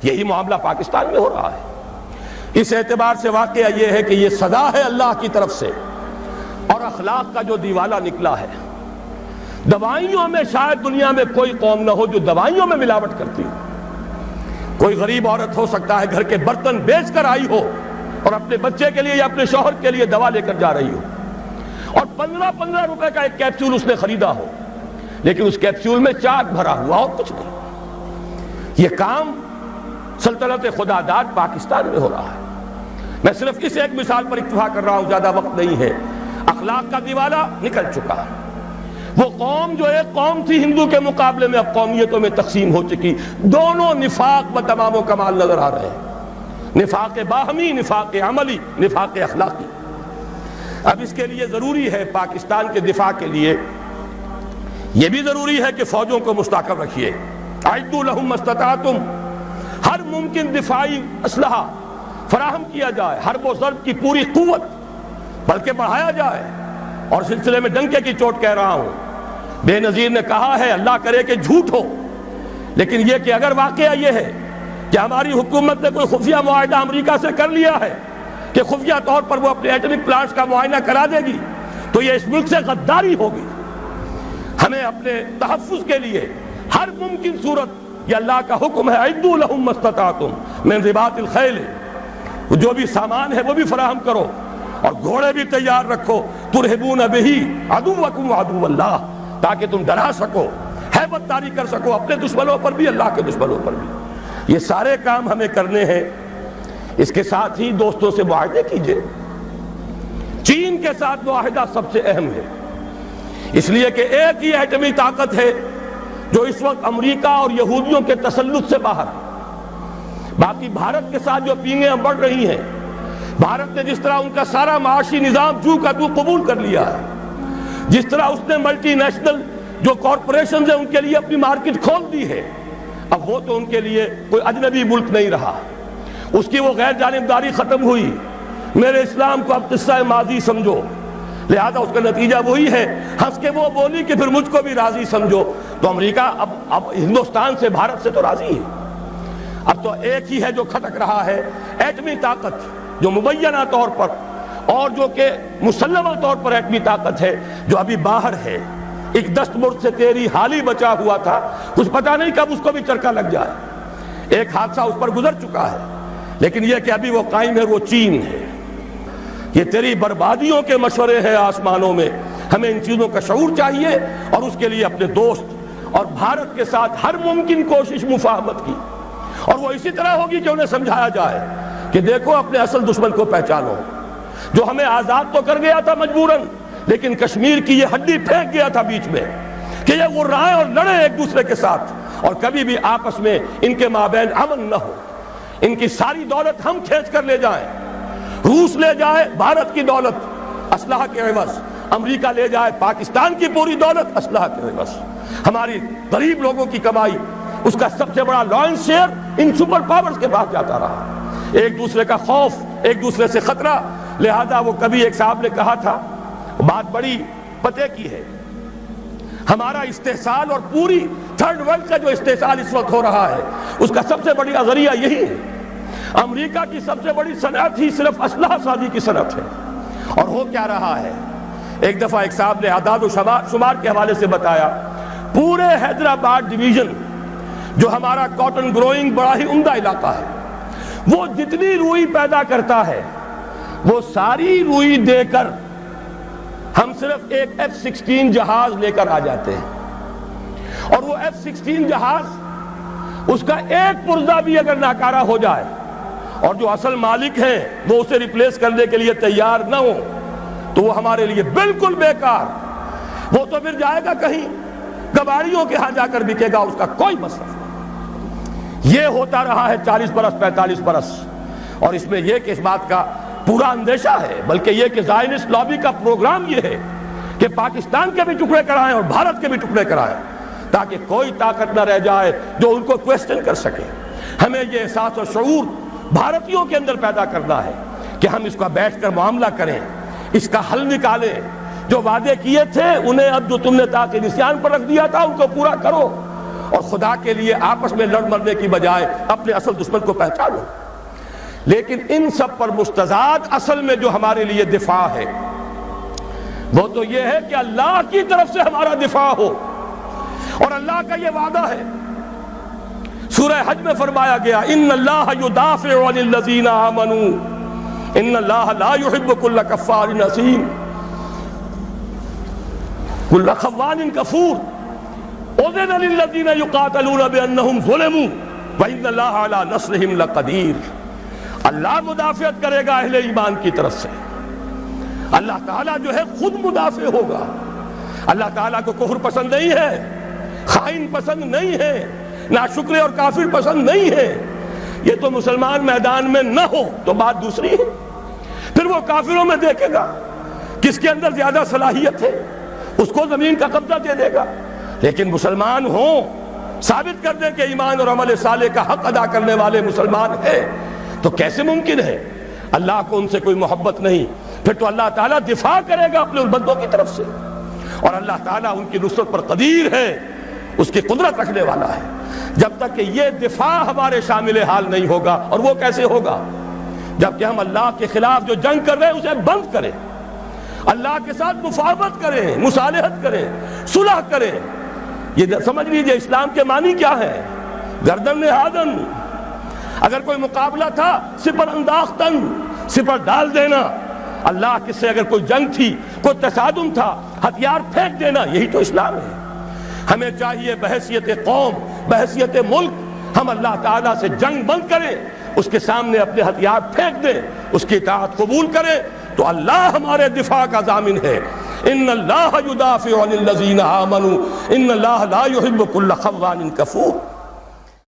یہی معاملہ پاکستان میں ہو رہا ہے۔ اس اعتبار سے واقعہ یہ ہے کہ یہ سزا ہے اللہ کی طرف سے، اور اخلاق کا جو دیوالا نکلا ہے۔ دوائیوں میں شاید دنیا میں کوئی قوم نہ ہو جو دوائیوں میں ملاوٹ کرتی ہو۔ کوئی غریب عورت ہو سکتا ہے گھر کے برتن بیچ کر آئی ہو اور اپنے بچے کے لیے یا اپنے شوہر کے لیے دوا لے کر جا رہی ہو، اور 15 روپے کا ایک کیپسول اس نے خریدا ہو، لیکن اس کیپسول میں چاک بھرا ہوا اور کچھ نہیں۔ یہ کام سلطنت خدا داد پاکستان میں ہو رہا ہے۔ میں صرف اس ایک مثال پر اکتفا کر رہا ہوں، زیادہ وقت نہیں ہے۔ اخلاق کا دیوالا نکل چکا ہے۔ وہ قوم جو ایک قوم تھی ہندو کے مقابلے میں اب قومیتوں میں تقسیم ہو چکی، دونوں نفاق و تمام و کمال نظر آ رہے ہیں، نفاق باہمی، نفاق عملی، نفاق اخلاقی۔ اب اس کے لیے ضروری ہے پاکستان کے دفاع کے لیے یہ بھی ضروری ہے کہ فوجوں کو مستحکم رکھیے۔ اعدوا لهم ما استطعتم، ہر ممکن دفاعی اسلحہ فراہم کیا جائے، حرب و ضرب کی پوری قوت بلکہ بڑھایا جائے۔ اور سلسلے میں ڈنکے کی چوٹ کہہ رہا ہوں، بے نظیر نے کہا ہے اللہ کرے کہ جھوٹ ہو، لیکن یہ کہ اگر واقعہ یہ ہے کہ ہماری حکومت نے کوئی خفیہ معاہدہ امریکہ سے کر لیا ہے کہ خفیہ طور پر وہ اپنے ایٹمک پلانٹس کا معائنہ کرا دے گی، تو یہ اس ملک سے غداری ہوگی۔ ہمیں اپنے تحفظ کے لیے ہر ممکن صورت، یہ اللہ کا حکم ہے، اعدوا لهم ما استطعتم من رباط الخیل، جو بھی سامان ہے وہ بھی فراہم کرو، اور گھوڑے بھی تیار رکھو، ترہبون بہ عدوکم وعدو اللہ، تاکہ تم ڈرا سکو، ہیبت طاری کر سکو اپنے دشمنوں پر بھی، اللہ کے دشمنوں پر بھی۔ یہ سارے کام ہمیں کرنے ہیں۔ اس کے ساتھ ہی دوستوں سے معاہدے کیجئے۔ چین کے ساتھ معاہدہ سب سے اہم ہے، اس لیے کہ ایک ہی ایٹمی طاقت ہے جو اس وقت امریکہ اور یہودیوں کے تسلط سے باہر ہے۔ باقی بھارت کے ساتھ جو پینگیں بڑھ رہی ہیں، بھارت نے جس طرح ان کا سارا معاشی نظام جو کا تو قبول کر لیا ہے، جس طرح اس نے ملٹی نیشنل جو کارپوریشنز ہیں ان کے لیے اپنی مارکیٹ کھول دی ہے، اب وہ تو ان کے لیے کوئی اجنبی ملک نہیں رہا، اس کی وہ غیر جانبداری ختم ہوئی۔ میرے اسلام کو اب قصہ ماضی سمجھو، لہذا اس کا نتیجہ وہی ہے، ہنس کے وہ بولی کہ پھر مجھ کو بھی راضی سمجھو۔ تو امریکہ اب ہندوستان سے، بھارت سے تو راضی ہے۔ اب تو ایک ہی ہے جو کھٹک رہا ہے، ایٹمی طاقت جو مبینہ طور پر اور جو کہ مسلمہ طور پر ایٹمی طاقت ہے، جو ابھی باہر ہے۔ ایک دستمرد سے تیری حالی بچا ہوا تھا، کچھ پتہ نہیں کب اس کو بھی چرکا لگ جائے۔ ایک حادثہ اس پر گزر چکا ہے، لیکن یہ کہ ابھی وہ قائم ہے، وہ چین ہے۔ یہ تیری بربادیوں کے مشورے ہیں آسمانوں میں، ہمیں ان چیزوں کا شعور چاہیے، اور اس کے لیے اپنے دوست اور بھارت کے ساتھ ہر ممکن کوشش مفاہمت کی، اور وہ اسی طرح ہوگی کہ انہیں سمجھایا جائے کہ دیکھو اپنے اصل دشمن کو پہچانو، جو ہمیں آزاد تو کر گیا تھا مجبوراً، لیکن کشمیر کی یہ ہڈی پھینک گیا تھا بیچ میں کہ یہ غرائیں اور لڑیں ایک دوسرے کے ساتھ، اور کبھی بھی آپس میں ان کے مابین امن نہ ہو۔ ان کی ساری دولت ہم کھینچ کر لے جائیں، روس لے جائے بھارت کی دولت اسلحہ کے عوض، امریکہ لے جائے پاکستان کی پوری دولت اسلحہ کے عوض، ہماری غریب لوگوں کی کمائی، اس کا سب سے بڑا لائنس شیئر ان سپر پاورز کے پاس جاتا رہا۔ ایک دوسرے کا خوف، ایک دوسرے سے خطرہ، لہذا وہ کبھی ایک صاحب نے کہا تھا، بات بڑی پتے کی ہے، ہمارا استحصال اور پوری تھرڈ ورلڈ کا جو استحصال اس وقت ہو رہا ہے، اس کا سب سے بڑی ذریعہ یہی ہے۔ امریکہ کی سب سے بڑی صنعت ہی صرف اسلحہ سازی کی صنعت ہے، اور ہو کیا رہا ہے۔ ایک دفعہ ایک صاحب نے اعداد و شمار کے حوالے سے بتایا، پورے حیدرآباد ڈویژن جو ہمارا کاٹن گروئنگ بڑا ہی عمدہ علاقہ ہے، وہ جتنی روئی پیدا کرتا ہے وہ ساری روئی دے کر ہم صرف ایک F-16 جہاز لے کر آ جاتے ہیں، اور وہ F-16 جہاز اس کا ایک پرزہ بھی اگر ناکارہ ہو جائے اور جو اصل مالک ہیں وہ اسے ریپلیس کرنے کے لیے تیار نہ ہو تو وہ ہمارے لیے بالکل بیکار، وہ تو پھر جائے گا کہیں کباڑیوں کے ہاں جا کر بکے گا، اس کا کوئی مصرف نہیں۔ یہ ہوتا رہا ہے 40 برس 45 برس، اور اس میں یہ کہ اس بات کا پورا اندیشہ ہے، بلکہ یہ کہ زائنسٹ لابی کا پروگرام یہ ہے کہ پاکستان کے بھی ٹکڑے کرائیں اور بھارت کے بھی ٹکڑے کرائیں، تاکہ کوئی طاقت نہ رہ جائے جو ان کو کویسچن کر سکے۔ ہمیں یہ احساس اور شعور بھارتیوں کے اندر پیدا کرنا ہے کہ ہم اس کا بیٹھ کر معاملہ کریں، اس کا حل نکالیں، جو وعدے کیے تھے انہیں اب جو تم نے تاکہ نسیان پر رکھ دیا تھا ان کو پورا کرو، اور خدا کے لیے آپس میں لڑ مرنے کی بجائے اپنے اصل دشمن کو پہچانو۔ لیکن ان سب پر مستضاد اصل میں جو ہمارے لیے دفاع ہے وہ تو یہ ہے کہ اللہ کی طرف سے ہمارا دفاع ہو، اور اللہ کا یہ وعدہ ہے، سورہ حج میں فرمایا گیا ان اللہ یدافع عن الذین آمنوا ان اللہ لا يحب كل کفار اثیم كل خوان کفور اذن للذین یقاتلون بانہم ظلموا وان اللہ علی نصرہم لقدیر۔ اللہ مدافعت کرے گا اہل ایمان کی طرف سے، اللہ تعالیٰ جو ہے خود مدافع ہوگا۔ اللہ تعالیٰ کو کفر پسند نہیں ہے، خائن پسند نہیں ہے، ناشکر اور کافر پسند نہیں ہے۔ یہ تو مسلمان میدان میں نہ ہو تو بات دوسری ہے، پھر وہ کافروں میں دیکھے گا کس کے اندر زیادہ صلاحیت ہے، اس کو زمین کا قبضہ دے دے گا۔ لیکن مسلمان ہوں، ثابت کر دیں کہ ایمان اور عمل صالح کا حق ادا کرنے والے مسلمان ہیں، تو کیسے ممکن ہے اللہ کو ان سے کوئی محبت نہیں؟ پھر تو اللہ تعالیٰ دفاع کرے گا اپنے ان بندوں کی طرف سے، اور اللہ تعالیٰ ان کی نصرت پر قدیر ہے، اس کی قدرت رکھنے والا ہے۔ جب تک کہ یہ دفاع ہمارے شامل حال نہیں ہوگا، اور وہ کیسے ہوگا؟ جب کہ ہم اللہ کے خلاف جو جنگ کر رہے ہیں اسے بند کریں، اللہ کے ساتھ مفاہمت کریں، مصالحت کریں، صلح کریں۔ یہ سمجھ لیجئے اسلام کے معنی کیا ہے، گردن نہادن۔ اگر کوئی مقابلہ تھا سپر انداختن، سپر ڈال دینا۔ اللہ کے سے اگر کوئی جنگ تھی، کوئی تصادم تھا، ہتھیار پھینک دینا، یہی تو اسلام ہے۔ ہمیں چاہیے بحیثیت قوم، بحیثیت ملک، ہم اللہ تعالیٰ سے جنگ بند کریں، اس کے سامنے اپنے ہتھیار پھینک دیں، اس کی اطاعت قبول کریں، تو اللہ ہمارے دفاع کا ضامن ہے۔ ان اللہ یدافع عن الذین آمنوا ان اللہ لا يحب كل خوان کفور۔